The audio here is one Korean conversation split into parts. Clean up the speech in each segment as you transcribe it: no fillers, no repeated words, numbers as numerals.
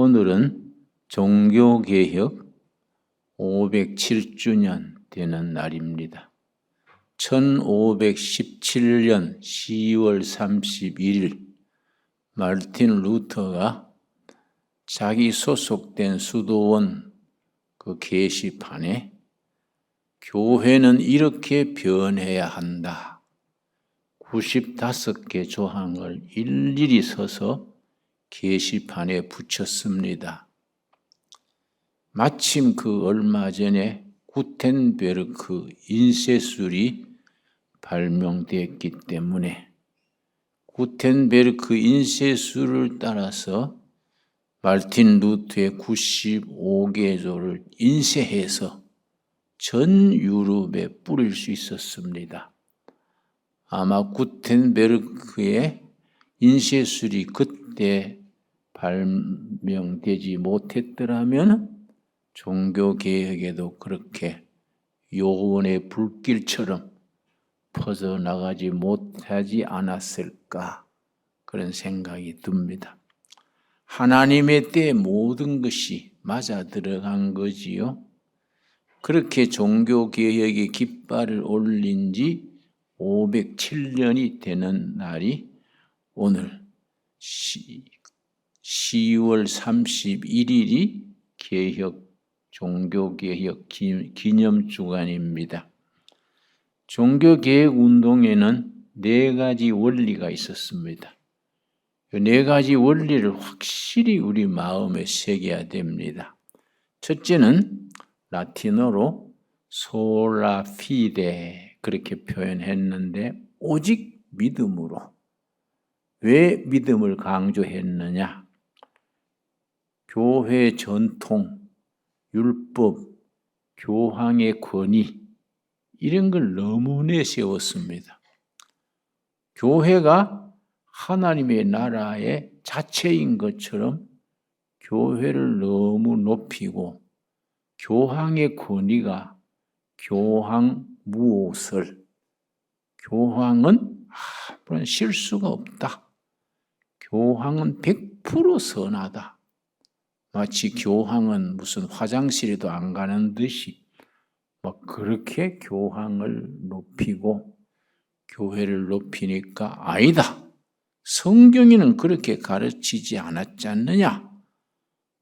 오늘은 종교개혁 507주년 되는 날입니다. 1517년 10월 31일 마르틴 루터가 자기 소속된 수도원 그 게시판에 교회는 이렇게 변해야 한다. 95개 조항을 일일이 써서 게시판에 붙였습니다. 마침 그 얼마 전에 구텐베르크 인쇄술이 발명됐기 때문에 구텐베르크 인쇄술을 따라서 마르틴 루터의 95개조를 인쇄해서 전 유럽에 뿌릴 수 있었습니다. 아마 구텐베르크의 인쇄술이 그때 발명되지 못했더라면 종교개혁에도 그렇게 요원의 불길처럼 퍼져나가지 못하지 않았을까 그런 생각이 듭니다. 하나님의 때에 모든 것이 맞아 들어간 거지요. 그렇게 종교개혁의 깃발을 올린 지 507년이 되는 날이 오늘 10월 31일이 종교개혁 기념주간입니다. 종교개혁 운동에는 4가지 원리가 있었습니다. 이 4가지 원리를 확실히 우리 마음에 새겨야 됩니다. 첫째는 라틴어로 소라 피데 그렇게 표현했는데 오직 믿음으로. 왜 믿음을 강조했느냐? 교회 전통, 율법, 교황의 권위 이런 걸 너무 내세웠습니다. 교회가 하나님의 나라의 자체인 것처럼 교회를 너무 높이고 교황의 권위가 교황 무오설, 교황은 아무런 실수가 없다. 교황은 100% 선하다. 마치 교황은 무슨 화장실에도 안 가는 듯이 그렇게 교황을 높이고 교회를 높이니까 아니다. 성경에는 그렇게 가르치지 않았지 않느냐?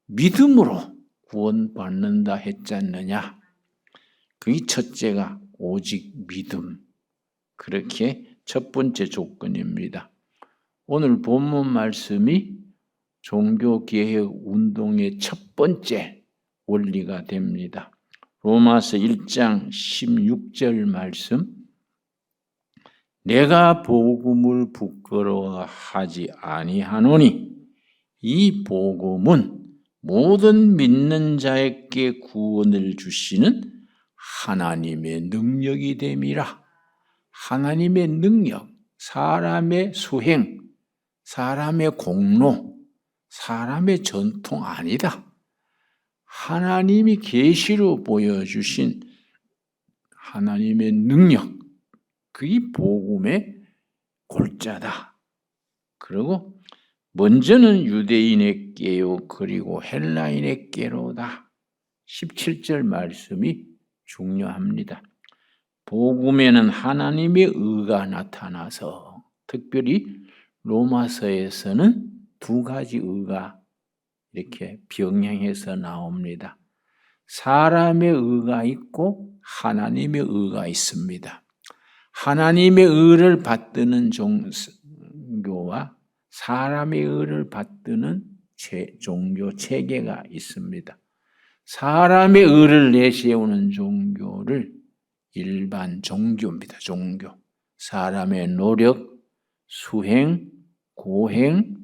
믿음으로 구원받는다 했지 않느냐? 그게 첫째가 오직 믿음. 그렇게 첫 번째 조건입니다. 오늘 본문 말씀이 종교개혁 운동의 첫 번째 원리가 됩니다. 로마서 1장 16절 말씀. 내가 복음을 부끄러워하지 아니하노니 이 복음은 모든 믿는 자에게 구원을 주시는 하나님의 능력이 됨이라. 하나님의 능력, 사람의 수행, 사람의 공로, 사람의 전통 아니다. 하나님이 계시로 보여주신 하나님의 능력, 그게 복음의 골자다. 그리고 먼저는 유대인에게요 그리고 헬라인에게로다. 17절 말씀이 중요합니다. 복음에는 하나님의 의가 나타나서 특별히 로마서에서는 2가지 의가 이렇게 병행해서 나옵니다. 사람의 의가 있고 하나님의 의가 있습니다. 하나님의 의를 받드는 종교와 사람의 의를 받드는 종교 체계가 있습니다. 사람의 의를 내세우는 종교를 일반 종교입니다. 종교. 사람의 노력, 수행, 고행,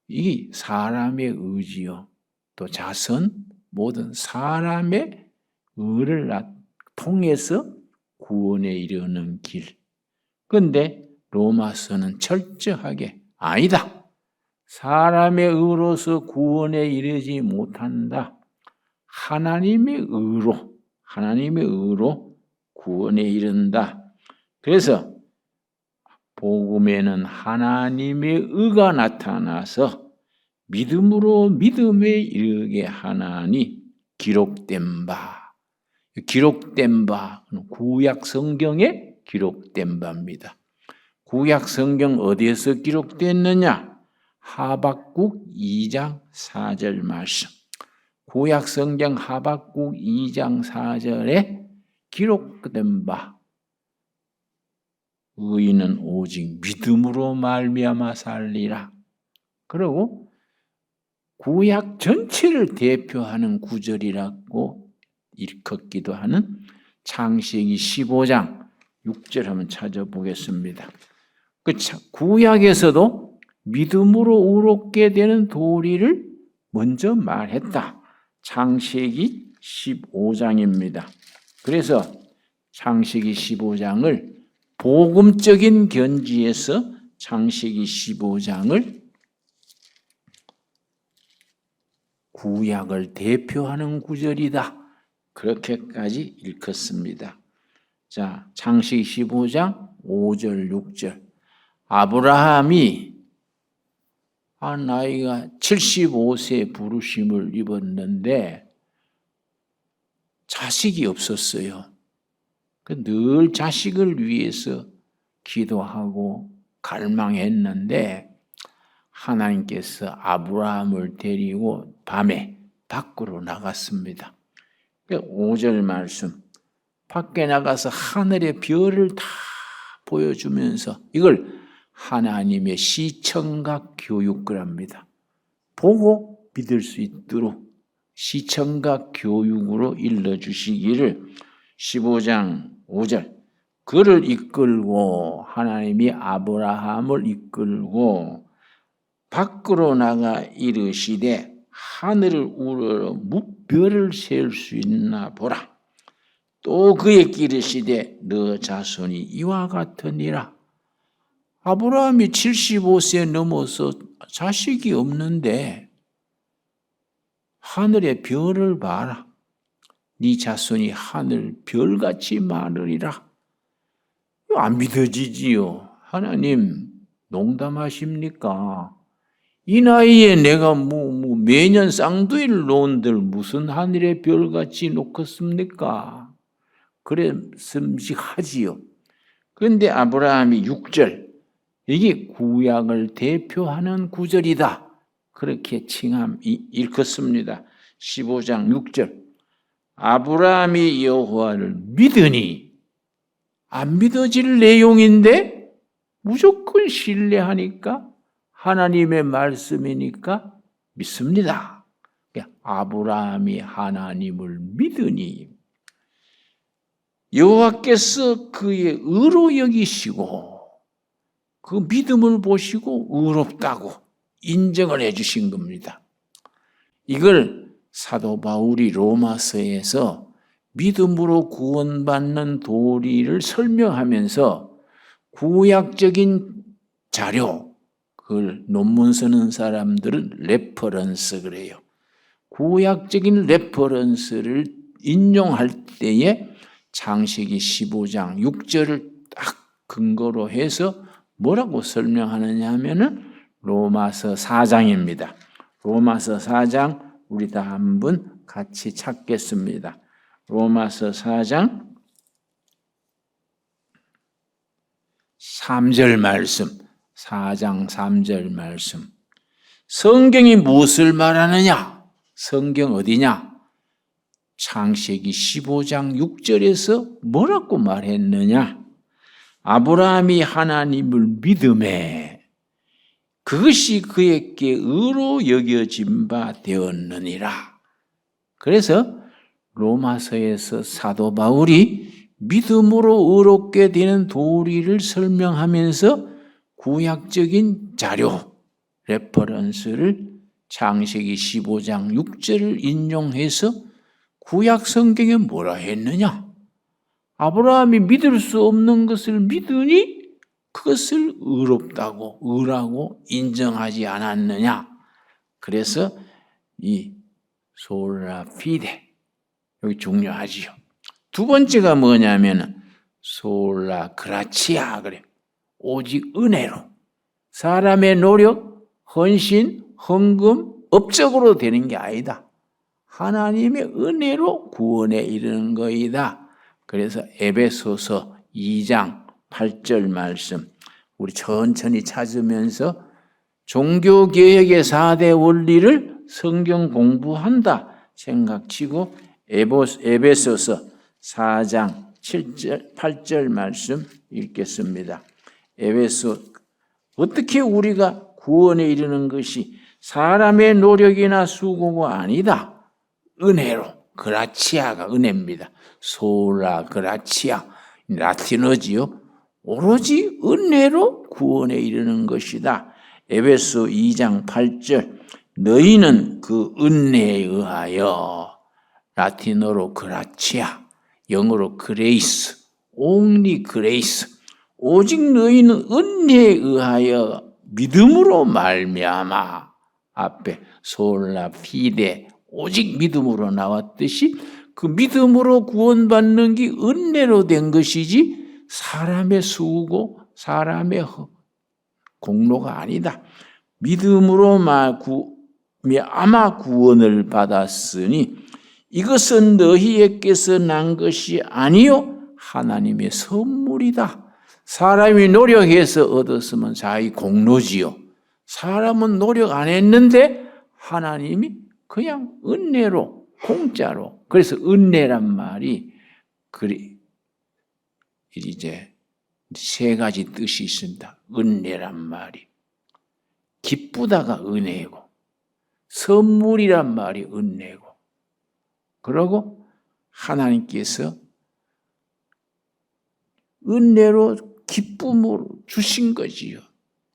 이 사람의 의지요. 또 자선, 모든 사람의 의를 통해서 구원에 이르는 길. 그런데 로마서는 철저하게 아니다. 사람의 의로서 구원에 이르지 못한다. 하나님의 의로 구원에 이른다. 그래서 복음에는 하나님의 의가 나타나서 믿음으로 믿음에 이르게 하나니 기록된 바. 기록된 바, 구약 성경에 기록된 바입니다. 구약 성경 어디에서 기록됐느냐? 하박국 2장 4절 말씀. 구약 성경 하박국 2장 4절에 기록된 바, 의인은 오직 믿음으로 말미암아 살리라. 그리고 구약 전체를 대표하는 구절이라고 일컫기도 하는 창세기 15장 6절 한번 찾아보겠습니다. 그 구약에서도 믿음으로 의롭게 되는 도리를 먼저 말했다. 창세기 15장입니다. 그래서 창세기 15장을 복음적인 견지에서 창세기 15장을 구약을 대표하는 구절이다. 그렇게까지 일컫습니다. 자, 창세기 15장 5절 6절. 아브라함이 나이가 75세 부르심을 입었는데 자식이 없었어요. 늘 자식을 위해서 기도하고 갈망했는데 하나님께서 아브라함을 데리고 밤에 밖으로 나갔습니다. 5절 말씀, 밖에 나가서 하늘의 별을 다 보여주면서 이걸 하나님의 시청각 교육을 보고 믿을 수 있도록 시청각 교육으로 일러주시기를 15장 5절 그를 이끌고 하나님이 아브라함을 이끌고 밖으로 나가 이르시되 하늘을 우러러 무별을 셀 수 있나 보라. 또 그에게 이르시되 너 자손이 이와 같으니라. 아브라함이 75세 넘어서 자식이 없는데 하늘의 별을 봐라. 네 자손이 하늘 별같이 많으리라. 안 믿어지지요. 하나님 농담하십니까? 이 나이에 내가 매년 쌍둥이를 놓은들 무슨 하늘의 별같이 놓겠습니까? 그래 슴직하지요. 그런데 아브라함이 6절, 이게 구약을 대표하는 구절이다. 그렇게 일컫습니다. 15장 6절. 아브라함이 여호와를 믿으니, 안 믿어질 내용인데 무조건 신뢰하니까 하나님의 말씀이니까 믿습니다. 아브라함이 하나님을 믿으니 여호와께서 그의 의로 여기시고 그 믿음을 보시고 의롭다고 인정을 해주신 겁니다. 이걸 사도 바울이 로마서에서 믿음으로 구원받는 도리를 설명하면서 구약적인 자료, 그걸 논문 쓰는 사람들은 레퍼런스 그래요. 구약적인 레퍼런스를 인용할 때에 창세기 15장 6절을 딱 근거로 해서 뭐라고 설명하느냐 하면은 로마서 4장입니다. 로마서 4장 우리 다 한번 같이 찾겠습니다. 로마서 4장 3절 말씀, 4장 3절 말씀. 성경이 무엇을 말하느냐? 성경 어디냐? 창세기 15장 6절에서 뭐라고 말했느냐? 아브라함이 하나님을 믿음에 그것이 그에게 의로 여겨진 바 되었느니라. 그래서 로마서에서 사도 바울이 믿음으로 의롭게 되는 도리를 설명하면서 구약적인 자료, 레퍼런스를 창세기 15장 6절을 인용해서 구약 성경에 뭐라 했느냐? 아브라함이 믿을 수 없는 것을 믿으니 그것을 의롭다고, 의라고 인정하지 않았느냐? 그래서 이 소라 피데, 여기 중요하지요. 두 번째가 뭐냐면 솔라 그라치아 그래. 오직 은혜로. 사람의 노력, 헌신, 헌금, 업적으로 되는 게 아니다. 하나님의 은혜로 구원에 이르는 거이다. 그래서 에베소서 2장 8절 말씀 우리 천천히 찾으면서 종교개혁의 4대 원리를 성경 공부한다 생각치고 에베소서 4장 7절, 8절 말씀 읽겠습니다. 에베소 어떻게 우리가 구원에 이르는 것이 사람의 노력이나 수고가 아니다. 은혜로, 그라치아가 은혜입니다. 소라 그라치아, 라틴어지요. 오로지 은혜로 구원에 이르는 것이다. 에베소 2장 8절 너희는 그 은혜에 의하여 라틴어로 그라치아, 영어로 그레이스, only grace 오직 너희는 은혜에 의하여 믿음으로 말미암아 앞에 솔라 피데 오직 믿음으로 나왔듯이 그 믿음으로 구원받는 게 은혜로 된 것이지 사람의 수고, 사람의 공로가 아니다. 믿음으로 아마 구원을 받았으니 이것은 너희에게서 난 것이 아니요 하나님의 선물이다. 사람이 노력해서 얻었으면 자기 공로지요. 사람은 노력 안 했는데 하나님이 그냥 은혜로 공짜로. 그래서 은혜란 말이 이제 세 가지 뜻이 있습니다. 은혜란 말이 기쁘다가 은혜고 선물이란 말이 은혜고 그리고 하나님께서 은혜로 기쁨으로 주신 거지요.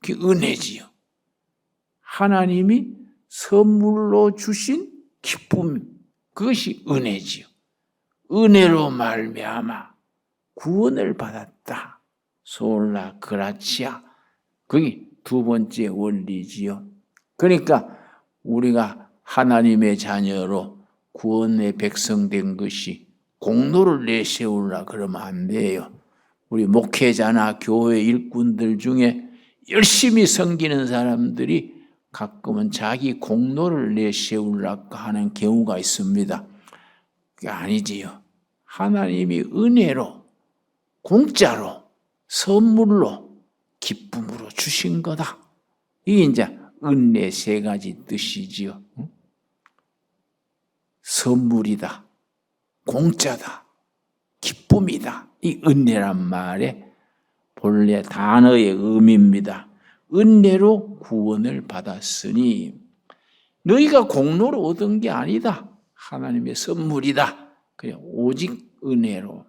그게 은혜지요. 하나님이 선물로 주신 기쁨, 그것이 은혜지요. 은혜로 말미암아 구원을 받았다. 솔라 그라치아. 그게 두 번째 원리지요. 그러니까 우리가 하나님의 자녀로 구원의 백성 된 것이 공로를 내세우려 그러면 안 돼요. 우리 목회자나 교회 일꾼들 중에 열심히 섬기는 사람들이 가끔은 자기 공로를 내세우려고 하는 경우가 있습니다. 그게 아니지요. 하나님이 은혜로, 공짜로, 선물로, 기쁨으로 주신 거다. 이게 이제 은혜 세 가지 뜻이지요. 선물이다, 공짜다, 기쁨이다. 이 은혜란 말의 본래 단어의 의미입니다. 은혜로 구원을 받았으니 너희가 공로로 얻은 게 아니다. 하나님의 선물이다. 그냥 오직 은혜로.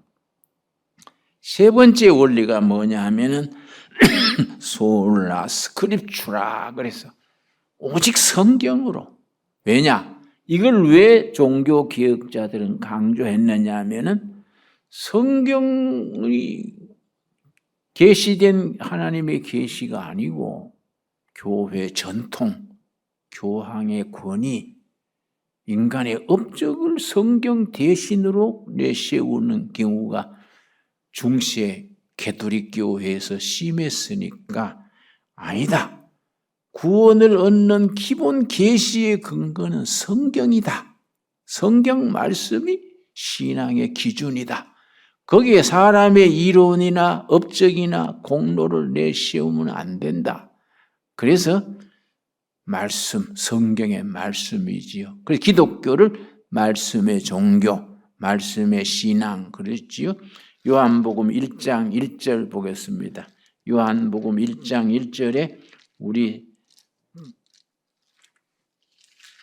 세 번째 원리가 뭐냐 하면은 솔라 스크립추라 그래서 오직 성경으로. 왜냐? 이걸 왜 종교 개혁자들은 강조했느냐 하면은 성경이 계시된 하나님의 계시가 아니고 교회 전통, 교황의 권위, 인간의 업적을 성경 대신으로 내세우는 경우가 중세 가톨릭 교회에서 심했으니까 아니다. 구원을 얻는 기본 계시의 근거는 성경이다. 성경 말씀이 신앙의 기준이다. 거기에 사람의 이론이나 업적이나 공로를 내세우면 안 된다. 그래서 말씀, 성경의 말씀이지요. 그래서 기독교를 말씀의 종교, 말씀의 신앙 그랬지요. 요한복음 1장 1절 보겠습니다. 요한복음 1장 1절에 우리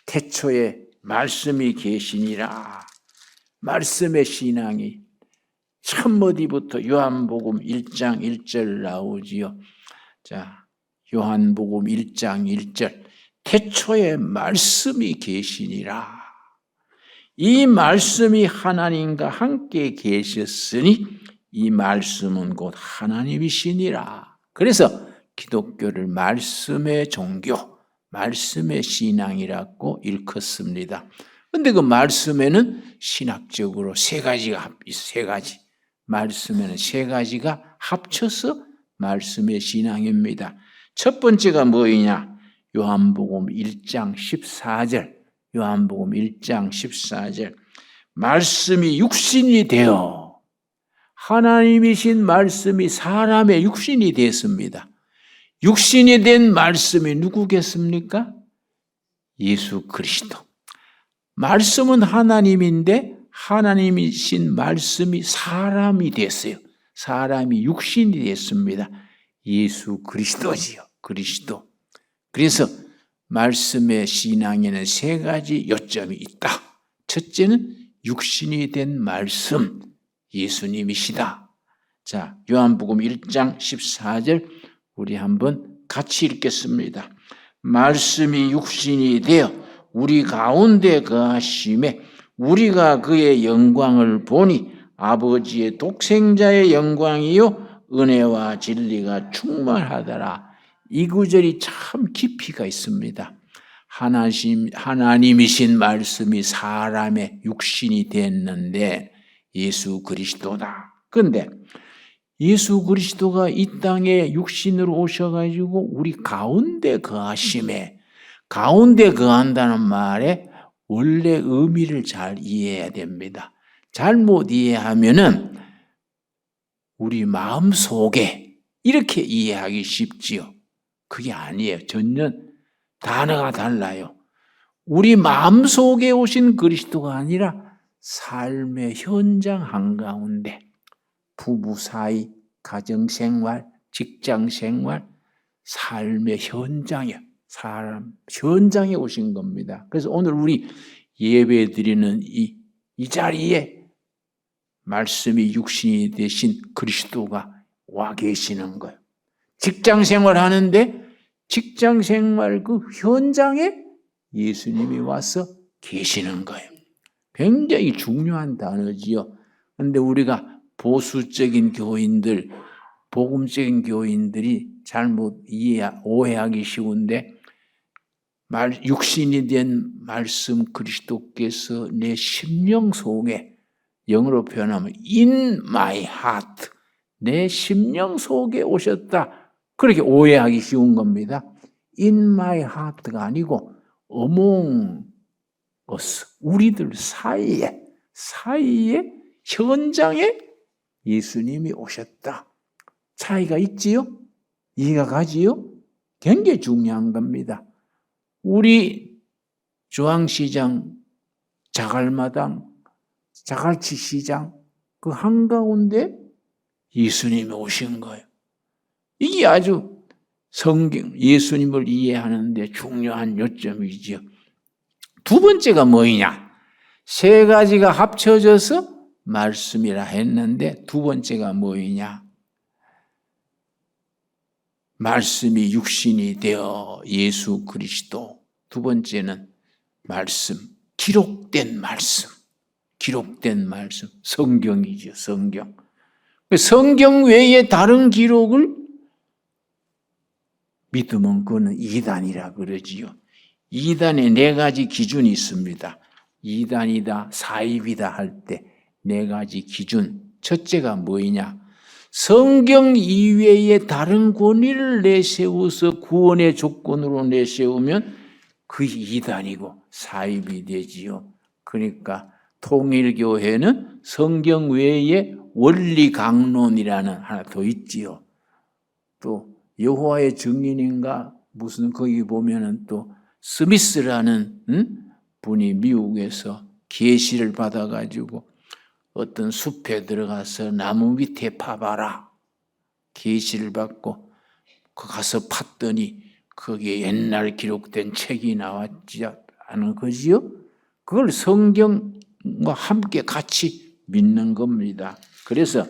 태초에 말씀이 계시니라. 말씀의 신앙이 첫머리부터 요한복음 1장 1절 나오지요. 자, 요한복음 1장 1절. 태초에 말씀이 계시니라. 이 말씀이 하나님과 함께 계셨으니 이 말씀은 곧 하나님이시니라. 그래서 기독교를 말씀의 종교, 말씀의 신앙이라고 일컫습니다. 그런데 그 말씀에는 신학적으로 세 가지가 세 가지. 말씀에는 세 가지가 합쳐서 말씀의 신앙입니다. 첫 번째가 뭐이냐? 요한복음 1장 14절, 요한복음 1장 14절, 말씀이 육신이 되어, 하나님이신 말씀이 사람의 육신이 됐습니다. 육신이 된 말씀이 누구겠습니까? 예수 그리스도. 말씀은 하나님인데 하나님이신 말씀이 사람이 됐어요. 사람이 육신이 됐습니다. 예수 그리스도지요. 그리스도. 그래서 말씀의 신앙에는 세 가지 요점이 있다. 첫째는 육신이 된 말씀, 예수님이시다. 자, 요한복음 1장 14절 우리 한번 같이 읽겠습니다. 말씀이 육신이 되어 우리 가운데 거하심에 우리가 그의 영광을 보니 아버지의 독생자의 영광이요 은혜와 진리가 충만하더라. 이 구절이 참 깊이가 있습니다. 하나님이신 말씀이 사람의 육신이 됐는데 예수 그리스도다. 그런데 예수 그리스도가 이 땅에 육신으로 오셔가지고 우리 가운데 거하심에, 가운데 거한다는 말에 원래 의미를 잘 이해해야 됩니다. 잘못 이해하면은 우리 마음 속에 이렇게 이해하기 쉽지요. 그게 아니에요. 전혀 단어가 달라요. 우리 마음 속에 오신 그리스도가 아니라 삶의 현장 한가운데 부부 사이, 가정생활, 직장생활, 삶의 현장에, 사람 현장에 오신 겁니다. 그래서 오늘 우리 예배 드리는 이 자리에 말씀이 육신이 되신 그리스도가 와 계시는 거예요. 직장생활 하는데 직장생활 그 현장에 예수님이 와서 계시는 거예요. 굉장히 중요한 단어지요. 그런데 우리가 보수적인 교인들, 복음적인 교인들이 잘못 오해하기 쉬운데 육신이 된 말씀 그리스도께서 내 심령 속에, 영어로 표현하면 in my heart, 내 심령 속에 오셨다. 그렇게 오해하기 쉬운 겁니다. in my heart가 아니고 among us, 우리들 사이에 현장에 예수님이 오셨다. 차이가 있지요? 이해가 가지요? 굉장히 중요한 겁니다. 우리 중앙시장, 자갈마당, 자갈치 시장 그 한가운데 예수님이 오신 거예요. 이게 아주 성경, 예수님을 이해하는 데 중요한 요점이죠. 두 번째가 뭐냐? 세 가지가 합쳐져서 말씀이라 했는데 두 번째가 뭐냐? 말씀이 육신이 되어 예수 그리스도. 두 번째는 말씀, 기록된 말씀. 기록된 말씀, 성경이죠. 성경. 성경 외에 다른 기록을 믿으면 그거는 이단이라 그러지요. 이단에 네 가지 기준이 있습니다. 이단이다, 사입이다 할 때 네 가지 기준. 첫째가 뭐냐? 성경 이외에 다른 권위를 내세워서 구원의 조건으로 내세우면 그게 이단이고 사입이 되지요. 그러니까 통일교회는 성경 외에 원리강론이라는 하나 더 있지요. 또 여호와의 증인인가 무슨 거기 보면은 또 스미스라는 분이 미국에서 계시를 받아가지고 어떤 숲에 들어가서 나무 밑에 파봐라. 계시를 받고 가서 팠더니 거기에 옛날 기록된 책이 나왔지 않은 거지요. 그걸 성경과 함께 같이 믿는 겁니다. 그래서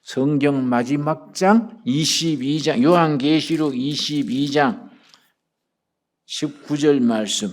성경 마지막 장 22장, 요한계시록 22장 19절 말씀,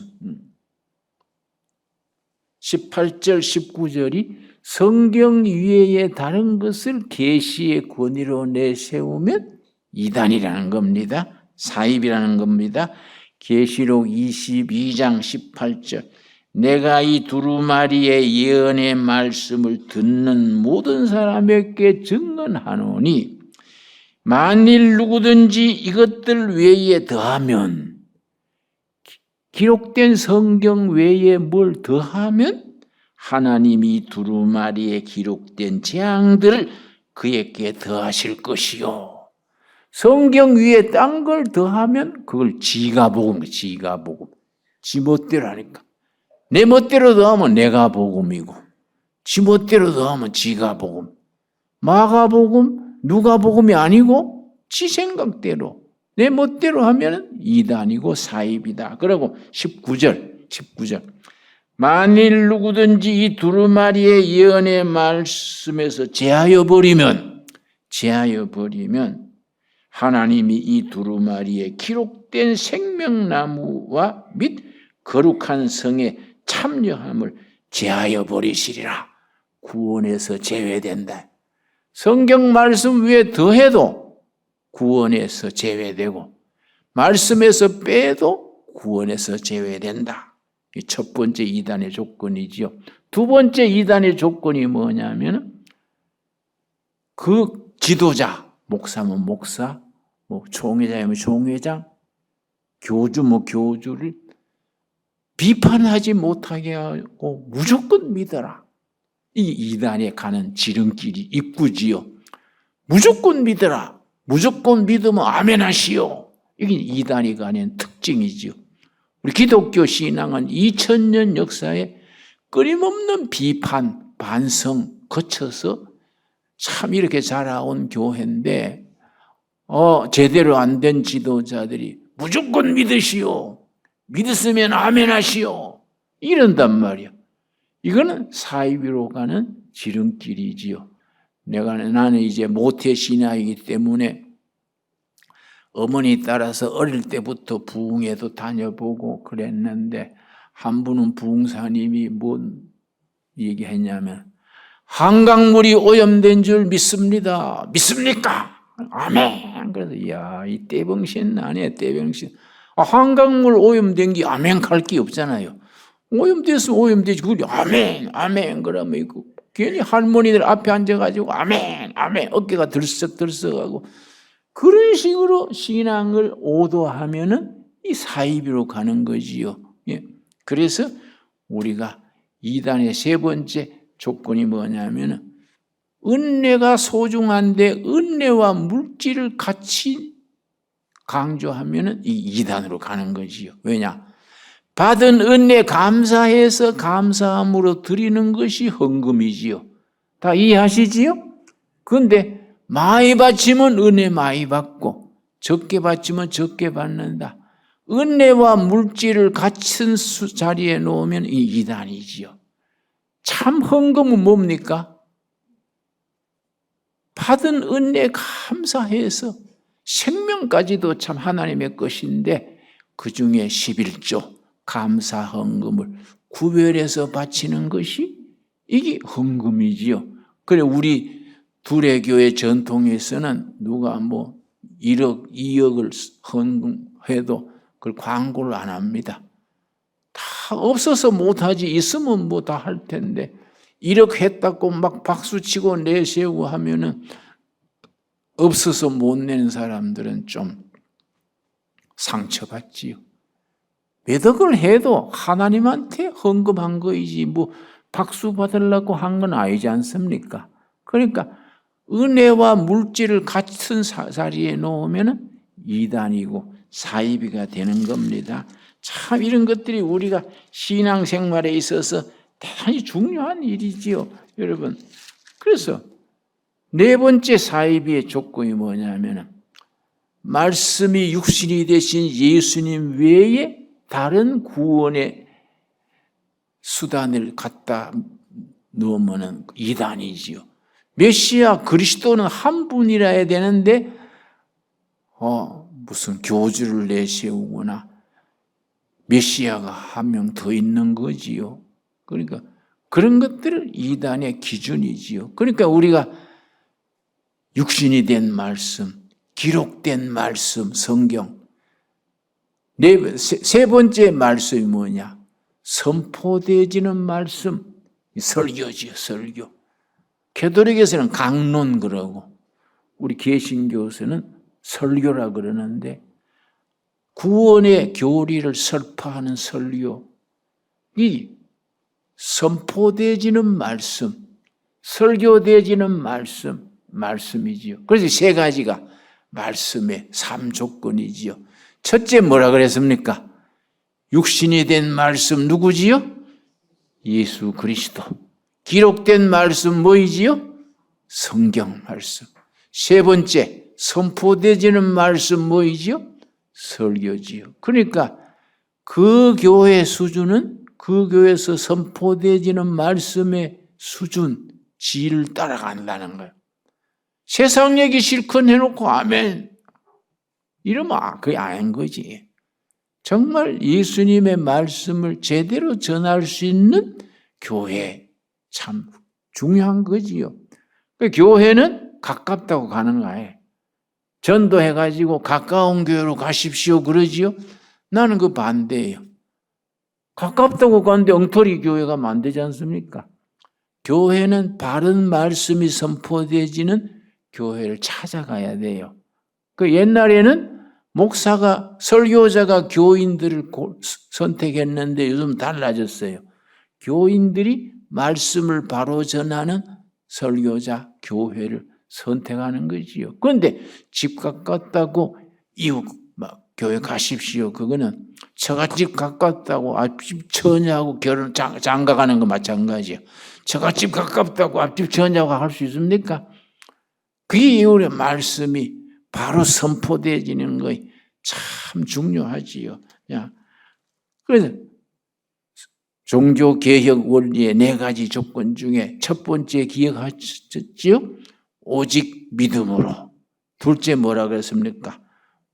18절 19절이 성경 위에 다른 것을 계시의 권위로 내세우면 이단이라는 겁니다. 사입이라는 겁니다. 계시록 22장 18절, 내가 이 두루마리의 예언의 말씀을 듣는 모든 사람에게 증언하노니 만일 누구든지 이것들 외에 더하면 기록된 성경 외에 뭘 더하면 하나님이 두루마리에 기록된 재앙들을 그에게 더하실 것이요. 성경 위에 딴 걸 더하면 그걸 지가 복음. 지 멋대로 하니까. 내 멋대로 더하면 내가 복음이고, 지 멋대로 더하면 지가 복음. 마가복음, 누가복음이 아니고 지 생각대로 내 멋대로 하면 이단이고 사입이다. 그리고 19절. 만일 누구든지 이 두루마리의 예언의 말씀에서 제하여 버리면 하나님이 이 두루마리에 기록된 생명나무와 및 거룩한 성에 참여함을 제하여 버리시리라. 구원에서 제외된다. 성경 말씀 위에 더해도 구원에서 제외되고 말씀에서 빼도 구원에서 제외된다. 이 첫 번째 이단의 조건이지요. 두 번째 이단의 조건이 뭐냐면 그 지도자, 목사면 목사, 총회장이면 총회장, 교주면 교주를 비판하지 못하게 하고 무조건 믿어라. 이 이단에 가는 지름길이 입구지요. 무조건 믿어라. 무조건 믿으면 아멘 하시오. 이게 이단이 가는 특징이지요. 우리 기독교 신앙은 2000년 역사에 끊임없는 비판, 반성 거쳐서 참 이렇게 자라온 교회인데 제대로 안 된 지도자들이 무조건 믿으시오. 믿으시면 아멘 하시오. 이런단 말이야. 이거는 사이비로 가는 지름길이지요. 나는 이제 모태 신앙이기 때문에 어머니 따라서 어릴 때부터 부흥회도 다녀보고 그랬는데 한 분은 부흥사님이 뭔 얘기했냐면 한강물이 오염된 줄 믿습니다. 믿습니까? 아멘. 그래서 이 떼병신 아니야 떼병신. 한강물 오염된 게 아멘 갈 게 없잖아요. 오염됐으면 오염되지. 그걸 아멘 그러면 이거 괜히 할머니들 앞에 앉아가지고 아멘 어깨가 들썩들썩하고 그런 식으로 신앙을 오도하면은 이 사이비로 가는 거지요. 예. 그래서 우리가 이단의 세 번째 조건이 뭐냐면은 은혜가 소중한데 은혜와 물질을 같이 강조하면은 이 이단으로 가는 거지요. 왜냐? 받은 은혜 감사해서 감사함으로 드리는 것이 헌금이지요. 다 이해하시지요? 그런데 많이 바치면 은혜 많이 받고 적게 바치면 적게 받는다. 은혜와 물질을 같은 자리에 놓으면 이 이단이지요. 참 헌금은 뭡니까? 받은 은혜 감사해서 생명까지도 참 하나님의 것인데 그 중에 11조 감사 헌금을 구별해서 바치는 것이 이게 헌금이지요. 그래 우리 두레교회 전통에서는 누가 1억, 2억을 헌금해도 그걸 광고를 안 합니다. 다 없어서 못하지 있으면 다 할 텐데 1억 했다고 막 박수치고 내세우고 하면은 없어서 못 내는 사람들은 좀 상처받지요. 몇 억을 해도 하나님한테 헌금한 거이지 박수 받으려고 한 건 아니지 않습니까? 그러니까 은혜와 물질을 같은 자리에 놓으면 이단이고 사이비가 되는 겁니다. 참 이런 것들이 우리가 신앙생활에 있어서 대단히 중요한 일이지요, 여러분. 그래서 네 번째 사이비의 조건이 뭐냐면 말씀이 육신이 되신 예수님 외에 다른 구원의 수단을 갖다 놓으면 이단이지요. 메시아 그리스도는 한 분이라 해야 되는데 무슨 교주를 내세우거나 메시아가 한 명 더 있는 거지요. 그러니까 그런 것들을 이단의 기준이지요. 그러니까 우리가 육신이 된 말씀, 기록된 말씀, 성경. 세 번째 말씀이 뭐냐? 선포되어지는 말씀, 설교지요, 설교. 캐톨릭에서는 강론 그러고 우리 개신교에서는 설교라 그러는데 구원의 교리를 설파하는 설교, 이 선포되어지는 말씀, 설교되어지는 말씀이지요. 그래서 세 가지가 말씀의 3조건이지요. 첫째 뭐라 그랬습니까? 육신이 된 말씀 누구지요? 예수 그리스도. 기록된 말씀 뭐이지요? 성경 말씀. 세 번째, 선포되어지는 말씀 뭐이지요? 설교지요. 그러니까 그 교회 수준은 그 교회에서 선포되어지는 말씀의 수준, 질을 따라간다는 거예요. 세상 얘기 실컷 해놓고 아멘 이러면 그게 아닌 거지. 정말 예수님의 말씀을 제대로 전할 수 있는 교회, 참 중요한 거지요. 교회는 가깝다고 가는 거예요. 전도해가지고 가까운 교회로 가십시오 그러지요. 나는 그 반대예요. 가깝다고 가는데 엉터리 교회가 만들지 않습니까? 교회는 바른 말씀이 선포되어지는 교회를 찾아가야 돼요. 그 옛날에는 목사가, 설교자가 교인들을 선택했는데 요즘 달라졌어요. 교인들이 말씀을 바로 전하는 설교자, 교회를 선택하는 거지요. 그런데 집 가깝다고 이웃 교회 가십시오. 그거는 처갓집 가깝다고 앞집 처녀하고 결혼 장가가는 거 마찬가지예요. 처갓집 가깝다고 앞집 처녀하고 할 수 있습니까? 그 이후에 말씀이 바로 선포되어지는 것이 참 중요하지요. 그래서 종교개혁 원리의 4가지 조건 중에 첫 번째 기억하셨지요? 오직 믿음으로. 둘째 뭐라 그랬습니까?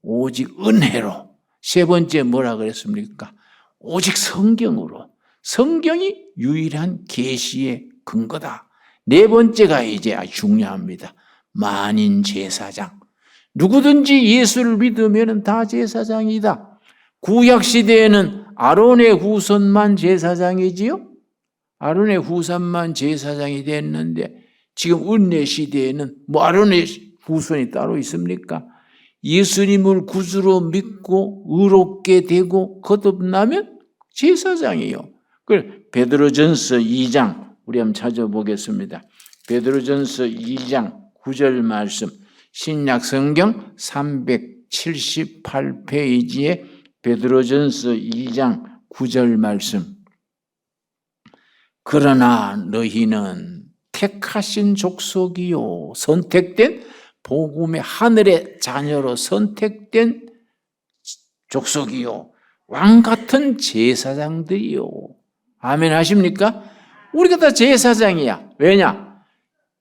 오직 은혜로. 세 번째 뭐라 그랬습니까? 오직 성경으로. 성경이 유일한 계시의 근거다. 네 번째가 이제 아주 중요합니다. 만인 제사장. 누구든지 예수를 믿으면 다 제사장이다. 구약 시대에는 아론의 후손만 제사장이지요. 아론의 후손만 제사장이 됐는데 지금 은혜 시대에는 뭐 아론의 후손이 따로 있습니까? 예수님을 구주로 믿고 의롭게 되고 거듭나면 제사장이에요. 그 베드로전서 2장 우리 한번 찾아보겠습니다. 베드로전서 2장 9절 말씀, 신약 성경 378페이지에 베드로전서 2장 9절 말씀. 그러나 너희는 택하신 족속이요, 선택된 복음의 하늘의 자녀로 선택된 족속이요, 왕같은 제사장들이요. 아멘 하십니까? 우리가 다 제사장이야. 왜냐?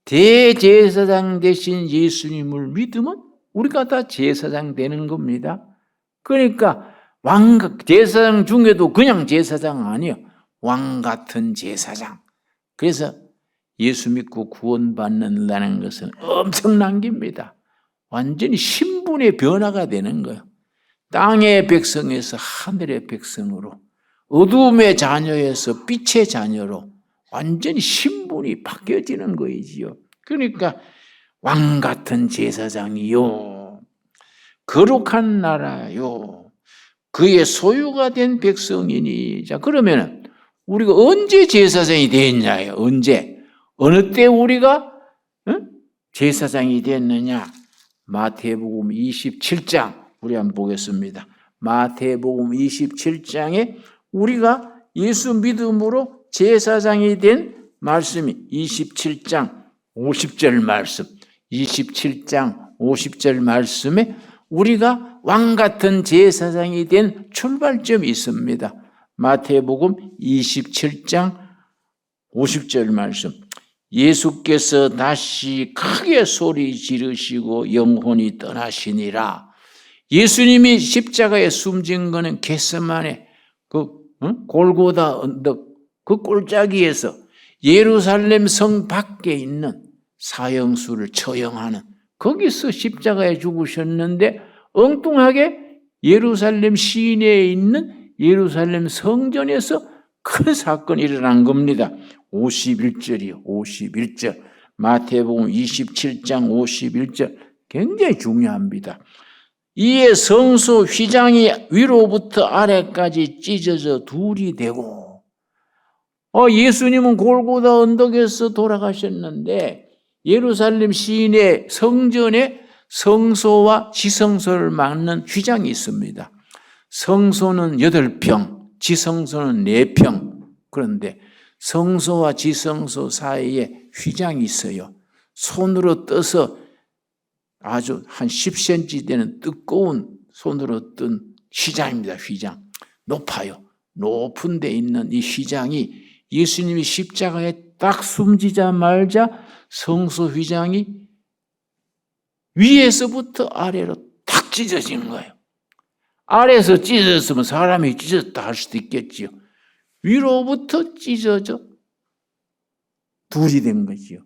대제사장 되신 예수님을 믿으면 우리가 다 제사장 되는 겁니다. 그러니까 제사장 중에도 그냥 제사장 아니에요. 왕같은 제사장. 그래서 예수 믿고 구원받는다는 것은 엄청난 겁니다. 완전히 신분의 변화가 되는 거예요. 땅의 백성에서 하늘의 백성으로, 어두움의 자녀에서 빛의 자녀로 완전히 신분이 바뀌어지는 거이지요. 그러니까 왕같은 제사장이요, 거룩한 나라요, 그의 소유가 된 백성이니. 자, 그러면 우리가 언제 제사장이 됐냐요? 언제? 어느 때 우리가 제사장이 됐느냐? 마태복음 27장 우리 한번 보겠습니다. 마태복음 27장에 우리가 예수 믿음으로 제사장이 된 말씀이 27장 50절 말씀, 27장 50절 말씀에 우리가 왕같은 제사장이 된 출발점이 있습니다. 마태복음 27장 50절 말씀. 예수께서 다시 크게 소리 지르시고 영혼이 떠나시니라. 예수님이 십자가에 숨진 거는 겟세마네 골고다 언덕 그 꼴짜기에서 예루살렘 성 밖에 있는 사형수를 처형하는 거기서 십자가에 죽으셨는데, 엉뚱하게 예루살렘 시내에 있는 예루살렘 성전에서 큰 사건이 일어난 겁니다. 51절이요. 51절. 마태복음 27장 51절. 굉장히 중요합니다. 이에 성소 휘장이 위로부터 아래까지 찢어져 둘이 되고, 예수님은 골고다 언덕에서 돌아가셨는데 예루살렘 시내 성전에 성소와 지성소를 막는 휘장이 있습니다. 성소는 8평, 지성소는 4평. 그런데 성소와 지성소 사이에 휘장이 있어요. 손으로 떠서 아주 한 10cm 되는 두꺼운 손으로 뜬 휘장입니다. 휘장. 높아요. 높은 데 있는 이 휘장이 예수님이 십자가에 딱 숨지자마자 성소 휘장이 위에서부터 아래로 탁 찢어진 거예요. 아래에서 찢어졌으면 사람이 찢어졌다 할 수도 있겠지요. 위로부터 찢어져 둘이 된 거지요.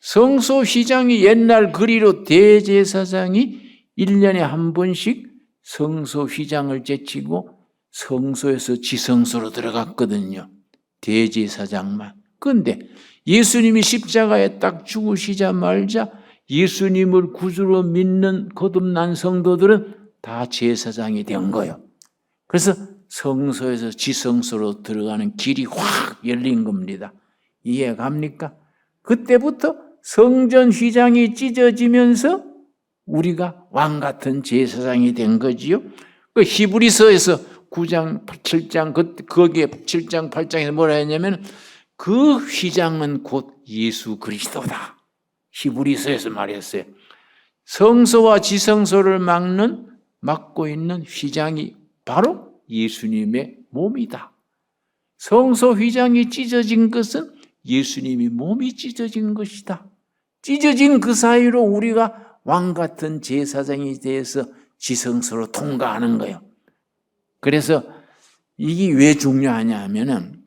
성소 휘장이 옛날 그리로 대제사장이 1년에 한 번씩 성소 휘장을 제치고 성소에서 지성소로 들어갔거든요. 대제사장만. 그런데 예수님이 십자가에 딱 죽으시자마자 예수님을 구주로 믿는 거듭난 성도들은 다 제사장이 된 거예요. 그래서 성소에서 지성소로 들어가는 길이 확 열린 겁니다. 이해갑니까? 그때부터 성전 휘장이 찢어지면서 우리가 왕 같은 제사장이 된 거지요. 그 히브리서에서 9장, 7장, 거기에 7장, 8장에서 뭐라 했냐면 그 휘장은 곧 예수 그리스도다. 히브리서에서 말했어요. 성소와 지성소를 막고 있는 휘장이 바로 예수님의 몸이다. 성소 휘장이 찢어진 것은 예수님이 몸이 찢어진 것이다. 찢어진 그 사이로 우리가 왕 같은 제사장이 돼서 지성소로 통과하는 거예요. 그래서 이게 왜 중요하냐 하면은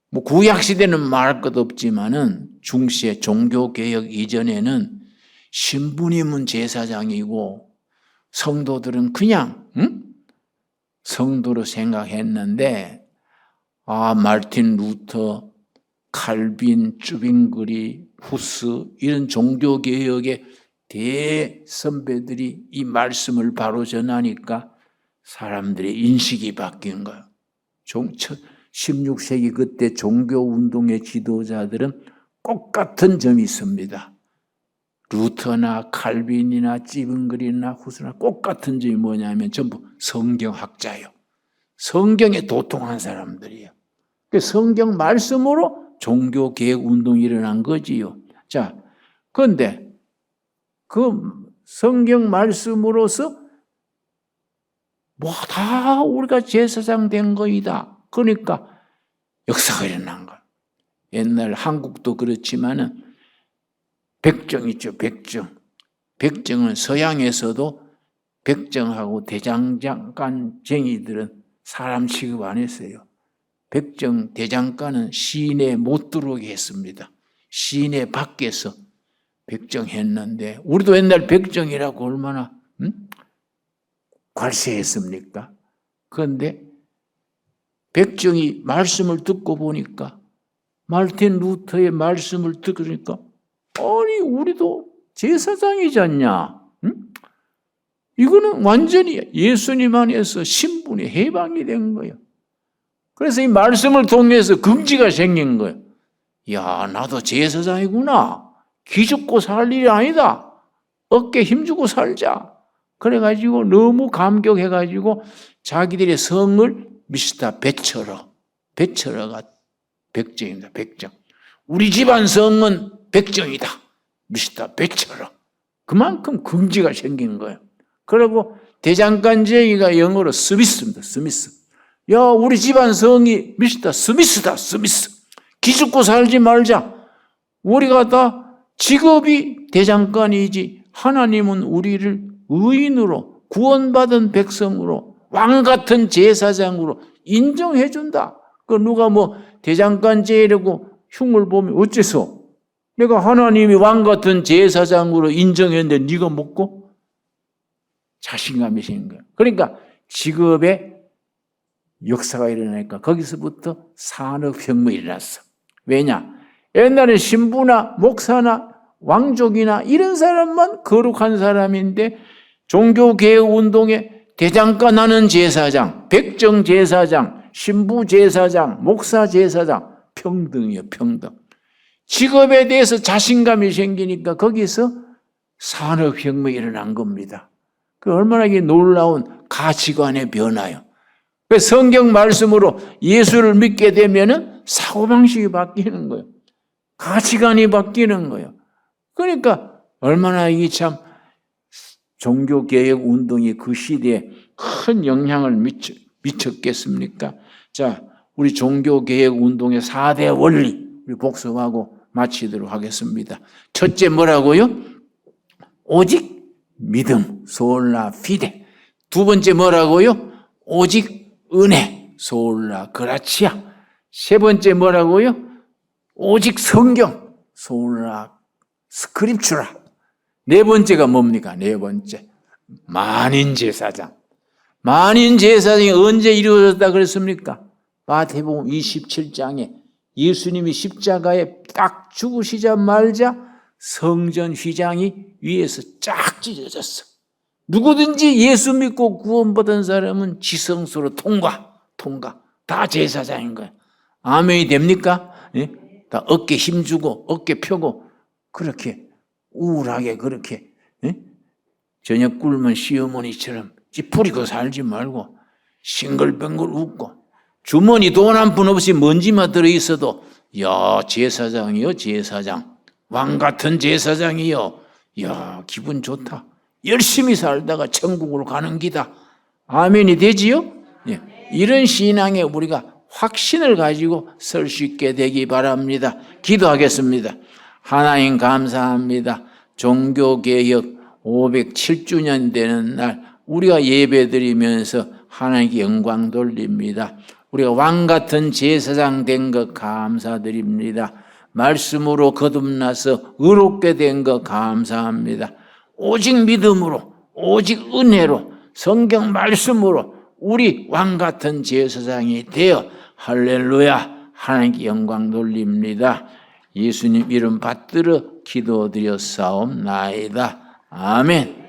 뭐 구약 시대는 말할 것 없지만은 중시의 종교 개혁 이전에는 신부님은 제사장이고 성도들은 그냥 성도로 생각했는데 마르틴 루터, 칼빈, 쭈빙그리, 후스 이런 종교 개혁의 대선배들이 이 말씀을 바로 전하니까 사람들의 인식이 바뀐 거예요. 16세기 그때 종교운동의 지도자들은 꼭 같은 점이 있습니다. 루터나 칼빈이나 찌빙글이나 후스나 꼭 같은 점이 뭐냐면 전부 성경학자예요. 성경에 도통한 사람들이에요. 성경 말씀으로 종교개혁 운동이 일어난 거지요. 자, 그런데 그 성경 말씀으로서 뭐 다 우리가 제사장 된 거이다. 그러니까 역사가 일어난 거예요. 옛날 한국도 그렇지만은 백정 있죠, 백정. 백정은 서양에서도 백정하고 대장간쟁이들은 사람 취급 안 했어요. 백정 대장간은 시내 못 들어오게 했습니다. 시내 밖에서 백정했는데 우리도 옛날 백정이라고 얼마나 괄세했습니까? 그런데 백정이 말씀을 듣고 보니까 마르틴 루터의 말씀을 듣으니까 아니 우리도 제사장이잖냐? 이거는 완전히 예수님 안에서 신분이 해방이 된 거예요. 그래서 이 말씀을 통해서 긍지가 생긴 거예요. 야, 나도 제사장이구나. 기죽고 살 일이 아니다. 어깨 힘주고 살자. 그래가지고 너무 감격해가지고 자기들의 성을 미스터 베처러가 백정입니다. 백정. 우리 집안 성은 백정이다. 미스터 베처러. 그만큼 긍지가 생긴 거예요. 그리고 대장간쟁이가 영어로 스미스입니다. 스미스. 야, 우리 집안 성이 미스터 스미스다. 스미스. 기죽고 살지 말자. 우리가 다 직업이 대장간이지 하나님은 우리를 의인으로 구원받은 백성으로 왕같은 제사장으로 인정해준다. 그 누가 뭐 대장간제라고 흉을 보면 어째서 내가 하나님이 왕같은 제사장으로 인정했는데 네가 먹고? 자신감이 생긴 거야. 그러니까 직업에 역사가 일어나니까 거기서부터 산업혁명이 일어났어. 왜냐? 옛날에 신부나 목사나 왕족이나 이런 사람만 거룩한 사람인데 종교개혁운동의 대장간 하는 제사장, 백정제사장, 신부제사장, 목사제사장, 평등이에요, 평등. 직업에 대해서 자신감이 생기니까 거기서 산업혁명이 일어난 겁니다. 그 얼마나 놀라운 가치관의 변화요. 성경 말씀으로 예수를 믿게 되면은 사고방식이 바뀌는 거예요. 가치관이 바뀌는 거예요. 그러니까 얼마나 이 참 종교개혁 운동이 그 시대에 큰 영향을 미쳤겠습니까? 자, 우리 종교개혁 운동의 4대 원리 우리 복습하고 마치도록 하겠습니다. 첫째 뭐라고요? 오직 믿음, 솔라 피데. 두 번째 뭐라고요? 오직 은혜, 솔라 그라치아. 세 번째 뭐라고요? 오직 성경, 솔라 스크립추라. 네 번째가 뭡니까? 네 번째, 만인제사장. 만인제사장이 언제 이루어졌다 그랬습니까? 마태복음 27장에 예수님이 십자가에 딱 죽으시자마자 성전 휘장이 위에서 쫙 찢어졌어. 누구든지 예수 믿고 구원받은 사람은 지성소로 통과. 다 제사장인 거야. 아멘이 됩니까? 예? 다 어깨 힘주고 어깨 펴고 그렇게 우울하게 그렇게, 예? 저녁 굶은 시어머니처럼 찌푸리고 살지 말고 싱글벙글 웃고 주머니 돈 한 푼 없이 먼지만 들어있어도 야 제사장이요 제사장, 왕같은 제사장이요, 야 기분 좋다, 열심히 살다가 천국으로 가는 기다. 아멘이 되지요? 예. 이런 신앙에 우리가 확신을 가지고 설 수 있게 되기 바랍니다. 기도하겠습니다. 하나님 감사합니다. 종교개혁 507주년 되는 날 우리가 예배드리면서 하나님께 영광 돌립니다. 우리가 왕같은 제사장 된 것 감사드립니다. 말씀으로 거듭나서 의롭게 된 것 감사합니다. 오직 믿음으로, 오직 은혜로, 성경 말씀으로 우리 왕같은 제사장이 되어 할렐루야 하나님께 영광 돌립니다. 예수님 이름 받들어 기도드렸사옵나이다. 아멘.